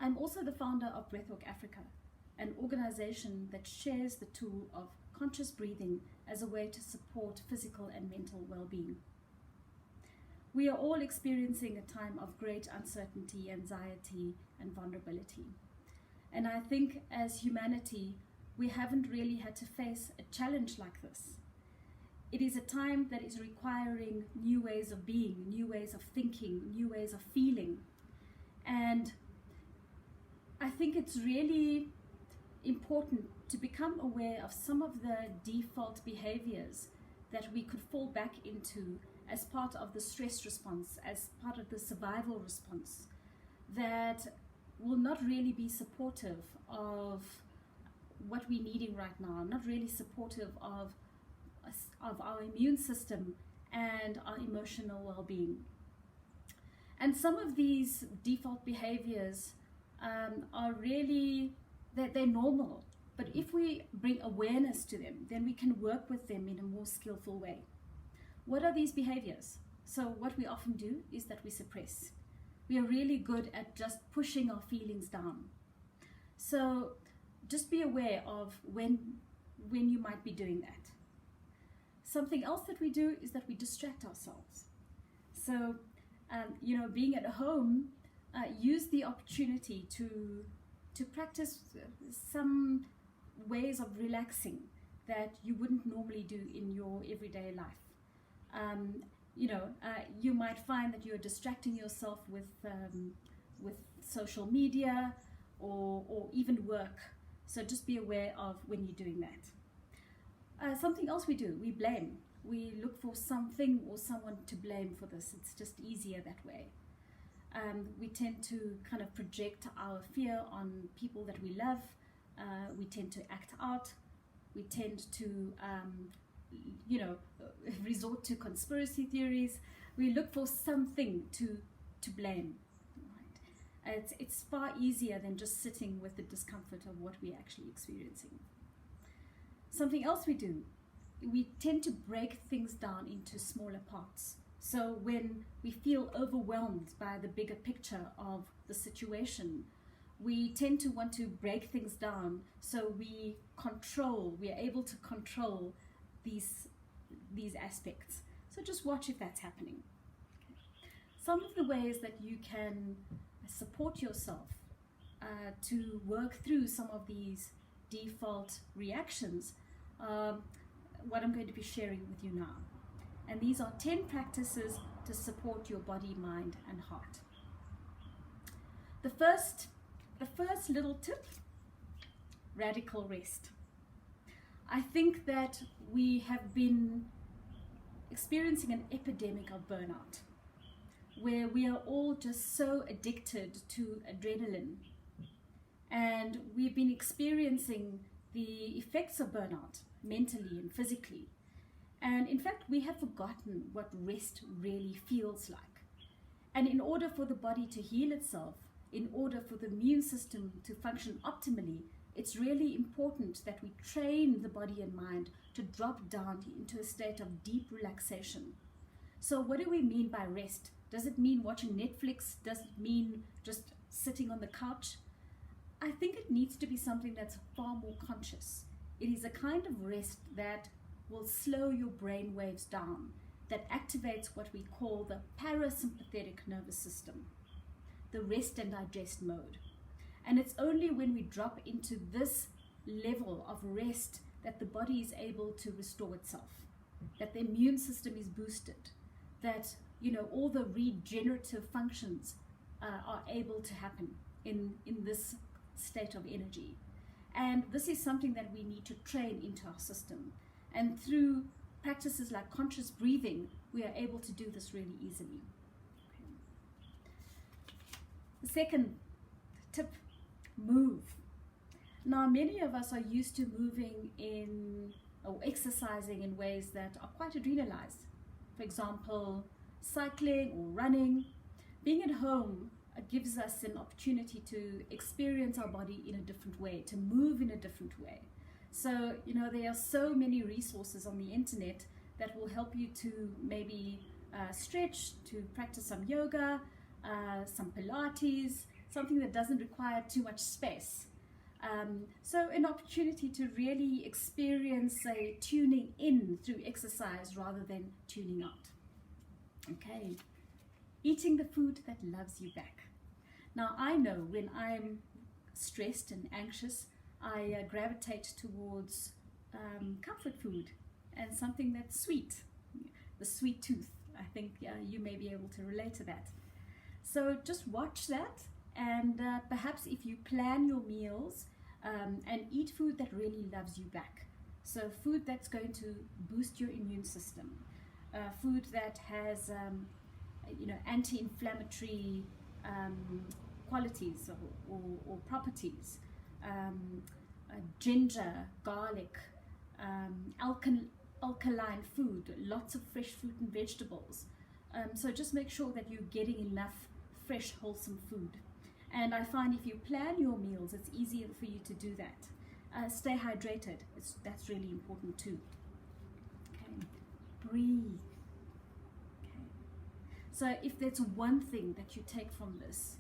I'm also the founder of Breathwork Africa, an organization that shares the tool of conscious breathing as a way to support physical and mental well-being. We are all experiencing a time of great uncertainty, anxiety, and vulnerability. And I think as humanity, we haven't really had to face a challenge like this. It is a time that is requiring new ways of being, new ways of thinking, new ways of feeling. And I think it's really important to become aware of some of the default behaviors that we could fall back into as part of the stress response, as part of the survival response, that will not really be supportive of what we're needing right now, not really supportive of our immune system and our emotional well-being. And some of these default behaviors are really, they're normal, but if we bring awareness to them, then we can work with them in a more skillful way. What are these behaviors? So what we often do is that we suppress. We are really good at just pushing our feelings down. So just be aware of when you might be doing that. Something else that we do is that we distract ourselves. So, being at home, use the opportunity to practice some ways of relaxing that you wouldn't normally do in your everyday life. You might find that you're distracting yourself with social media or even work. So just be aware of when you're doing that. Something else we do, we blame. We look for something or someone to blame for this. It's just easier that way. We tend to kind of project our fear on people that we love. We tend to act out. We tend to resort to conspiracy theories. We look for something to blame. Right? It's far easier than just sitting with the discomfort of what we're actually experiencing. Something else we do, we tend to break things down into smaller parts. So when we feel overwhelmed by the bigger picture of the situation, we tend to want to break things down so we are able to control these aspects. So just watch if that's happening. Some of the ways that you can support yourself to work through some of these default reactions are what I'm going to be sharing with you now. And these are 10 practices to support your body, mind, and heart. The first little tip, radical rest. I think that we have been experiencing an epidemic of burnout, where we are all just so addicted to adrenaline. And we've been experiencing the effects of burnout mentally and physically. And in fact, we have forgotten what rest really feels like. And in order for the body to heal itself, in order for the immune system to function optimally, it's really important that we train the body and mind to drop down into a state of deep relaxation. So what do we mean by rest? Does it mean watching Netflix? Does it mean just sitting on the couch? I think it needs to be something that's far more conscious. It is a kind of rest that will slow your brain waves down, that activates what we call the parasympathetic nervous system, the rest and digest mode. And it's only when we drop into this level of rest that the body is able to restore itself, that the immune system is boosted, that all the regenerative functions are able to happen in this state of energy. And this is something that we need to train into our system. And through practices like conscious breathing, we are able to do this really easily. The second tip, move. Now, many of us are used to moving or exercising in ways that are quite adrenalized. For example, cycling or running. Being at home gives us an opportunity to experience our body in a different way, to move in a different way. So, there are so many resources on the internet that will help you to maybe stretch, to practice some yoga, some Pilates, something that doesn't require too much space. So an opportunity to really experience a tuning in through exercise rather than tuning out. Okay, eating the food that loves you back. Now I know when I'm stressed and anxious, I gravitate towards comfort food and something that's sweet, the sweet tooth. I think you may be able to relate to that. So just watch that, and perhaps if you plan your meals and eat food that really loves you back. So food that's going to boost your immune system, food that has anti-inflammatory qualities or properties, ginger, garlic, alkaline food, lots of fresh fruit and vegetables. So just make sure that you're getting enough fresh, wholesome food. And I find if you plan your meals, it's easier for you to do that. Stay hydrated. That's really important too. Okay. Breathe. Okay. So if there's one thing that you take from this,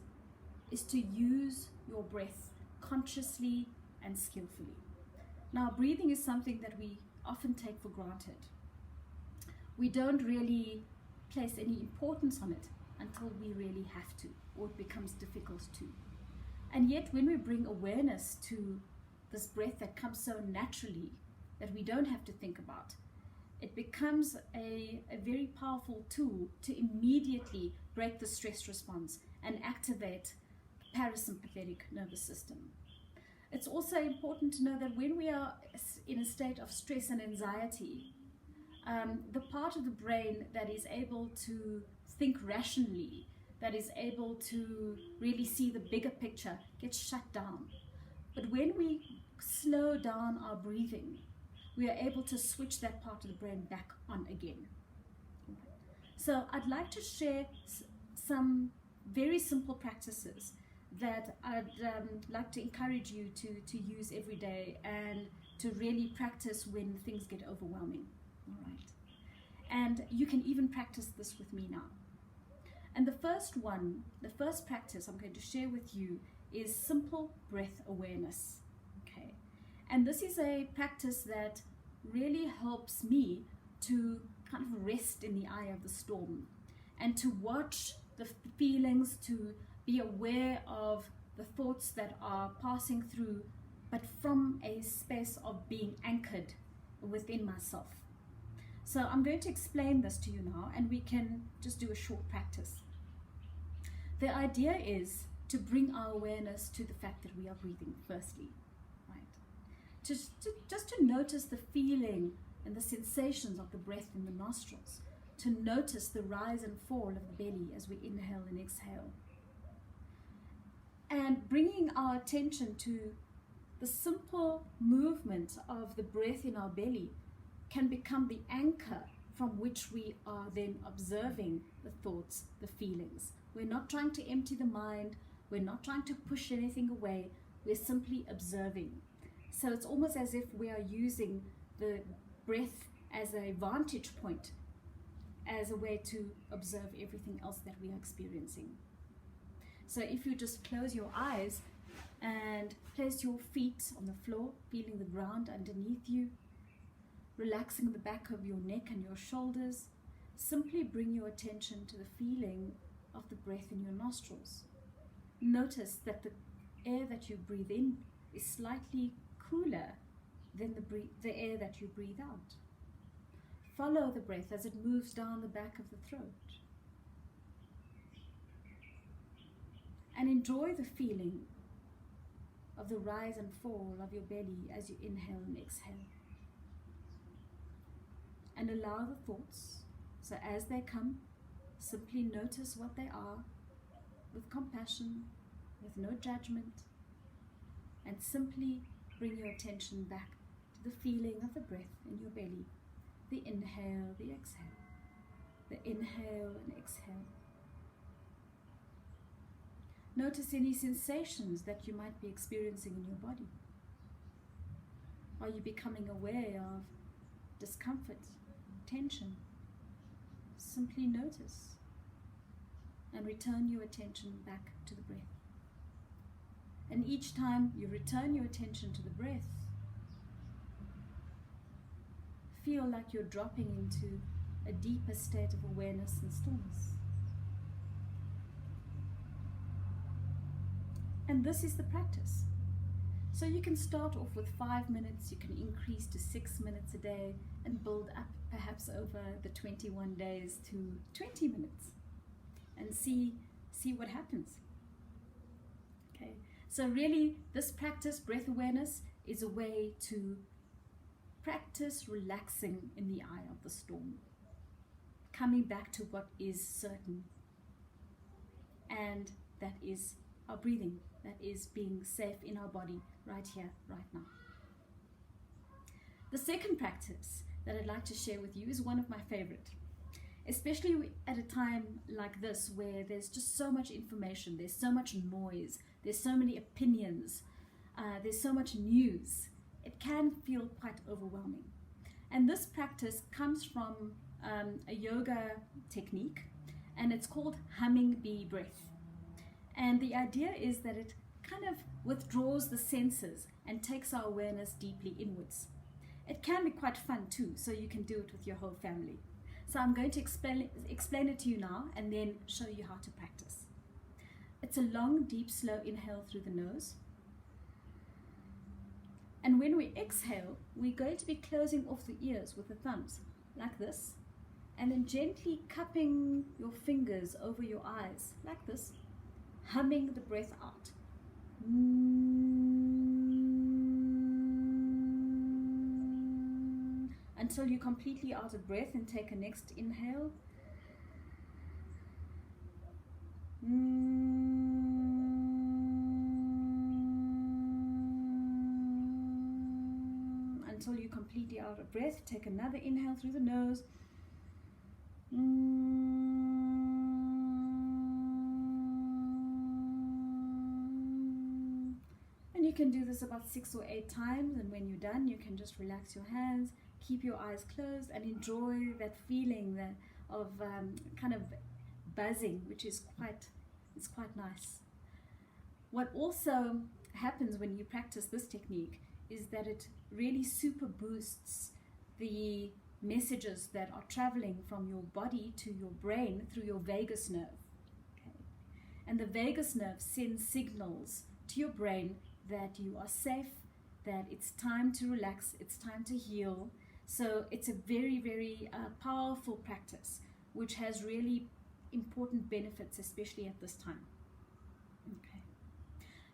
is to use your breath consciously and skillfully. Now, breathing is something that we often take for granted. We don't really place any importance on it until we really have to, or it becomes difficult to. And yet, when we bring awareness to this breath that comes so naturally that we don't have to think about, it becomes a very powerful tool to immediately break the stress response and activate the parasympathetic nervous system. It's also important to know that when we are in a state of stress and anxiety, the part of the brain that is able to think rationally, that is able to really see the bigger picture, gets shut down. But when we slow down our breathing, we are able to switch that part of the brain back on again. So I'd like to share some very simple practices that I'd like to encourage you to use every day and to really practice when things get overwhelming. All right. And you can even practice this with me now. And the first practice I'm going to share with you is simple breath awareness. Okay. And this is a practice that really helps me to kind of rest in the eye of the storm and to watch the feelings, to be aware of the thoughts that are passing through, but from a space of being anchored within myself. So I'm going to explain this to you now, and we can just do a short practice. The idea is to bring our awareness to the fact that we are breathing firstly, right? Just to notice the feeling and the sensations of the breath in the nostrils, to notice the rise and fall of the belly as we inhale and exhale. And bringing our attention to the simple movement of the breath in our belly can become the anchor from which we are then observing the thoughts, the feelings. We're not trying to empty the mind. We're not trying to push anything away. We're simply observing. So it's almost as if we are using the breath as a vantage point, as a way to observe everything else that we are experiencing. So if you just close your eyes and place your feet on the floor, feeling the ground underneath you, relaxing the back of your neck and your shoulders, simply bring your attention to the feeling of the breath in your nostrils. Notice that the air that you breathe in is slightly cooler than the air that you breathe out. Follow the breath as it moves down the back of the throat. And enjoy the feeling of the rise and fall of your belly as you inhale and exhale. And allow the thoughts, so as they come, simply notice what they are with compassion, with no judgment, and simply bring your attention back to the feeling of the breath in your belly, the inhale, the exhale, the inhale and exhale. Notice any sensations that you might be experiencing in your body. Are you becoming aware of discomfort, tension? Simply notice and return your attention back to the breath. And each time you return your attention to the breath, feel like you're dropping into a deeper state of awareness and stillness. And this is the practice. So you can start off with 5 minutes, you can increase to 6 minutes a day and build up perhaps over the 21 days to 20 minutes and see what happens. Okay, so really this practice, breath awareness, is a way to practice relaxing in the eye of the storm, coming back to what is certain, and that is our breathing, that is being safe in our body right here, right now. The second practice that I'd like to share with you is one of my favorite, especially at a time like this where there's just so much information, there's so much noise, there's so many opinions, there's so much news. It can feel quite overwhelming. And this practice comes from a yoga technique, and it's called humming bee breath. And the idea is that it kind of withdraws the senses and takes our awareness deeply inwards. It can be quite fun too, so you can do it with your whole family. So I'm going to explain it to you now and then show you how to practice. It's a long, deep, slow inhale through the nose. And when we exhale, we're going to be closing off the ears with the thumbs, like this. And then gently cupping your fingers over your eyes, like this, humming the breath out. Until you're completely out of breath, and take a next inhale. Until you're completely out of breath, take another inhale through the nose. And you can do this about 6 or 8 times, and when you're done, you can just relax your hands, keep your eyes closed, and enjoy that feeling of kind of buzzing, which is quite nice. What also happens when you practice this technique is that it really super boosts the messages that are traveling from your body to your brain through your vagus nerve. Okay? And the vagus nerve sends signals to your brain that you are safe, that it's time to relax, it's time to heal. So it's a very, very powerful practice, which has really important benefits, especially at this time. Okay.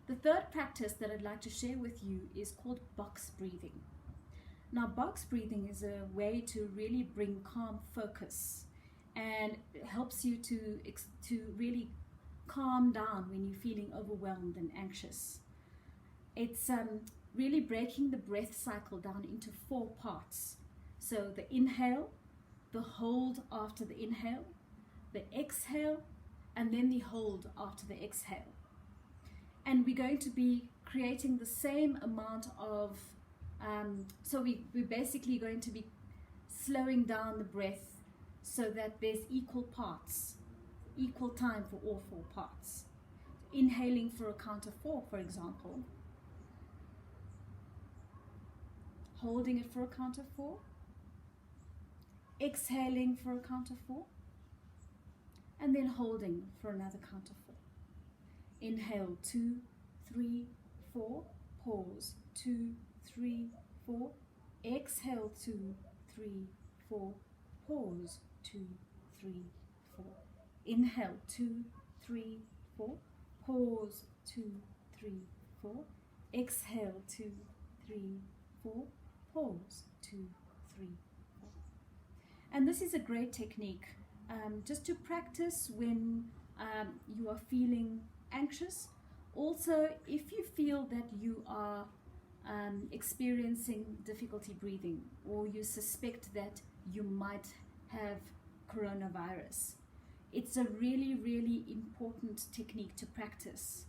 The third practice that I'd like to share with you is called box breathing. Now, box breathing is a way to really bring calm focus, and it helps you to really calm down when you're feeling overwhelmed and anxious. It's really breaking the breath cycle down into 4 parts. So the inhale, the hold after the inhale, the exhale, and then the hold after the exhale. And we're going to be creating the same amount of, so we're basically going to be slowing down the breath so that there's equal parts, equal time for all 4 parts. Inhaling for a count of 4, for example. Holding it for a count of 4. Exhaling for a count of 4. And then holding for another count of 4. Inhale, 2, 3, 4. Pause, 2, 3, 4. Exhale, 2, 3, 4. Pause, 2, 3, 4. Inhale, 2, 3, 4. Pause, 2, 3, 4. Exhale, 2, 3, 4. Pause, 2, 3, 4. And this is a great technique just to practice when you are feeling anxious. Also, if you feel that you are experiencing difficulty breathing, or you suspect that you might have coronavirus, it's a really, really important technique to practice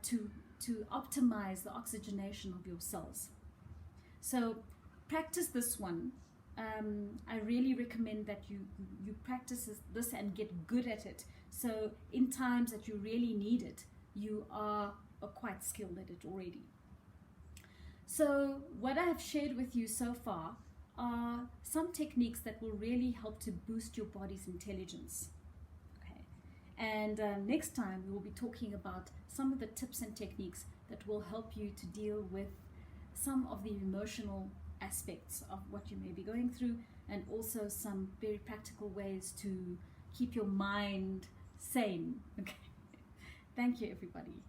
to optimize the oxygenation of your cells. So practice this one. I really recommend that you practice this and get good at it. So in times that you really need it, you are are quite skilled at it already. So what I have shared with you so far are some techniques that will really help to boost your body's intelligence. Okay. And next time we will be talking about some of the tips and techniques that will help you to deal with some of the emotional aspects of what you may be going through, and also some very practical ways to keep your mind sane. Okay. Thank you, everybody.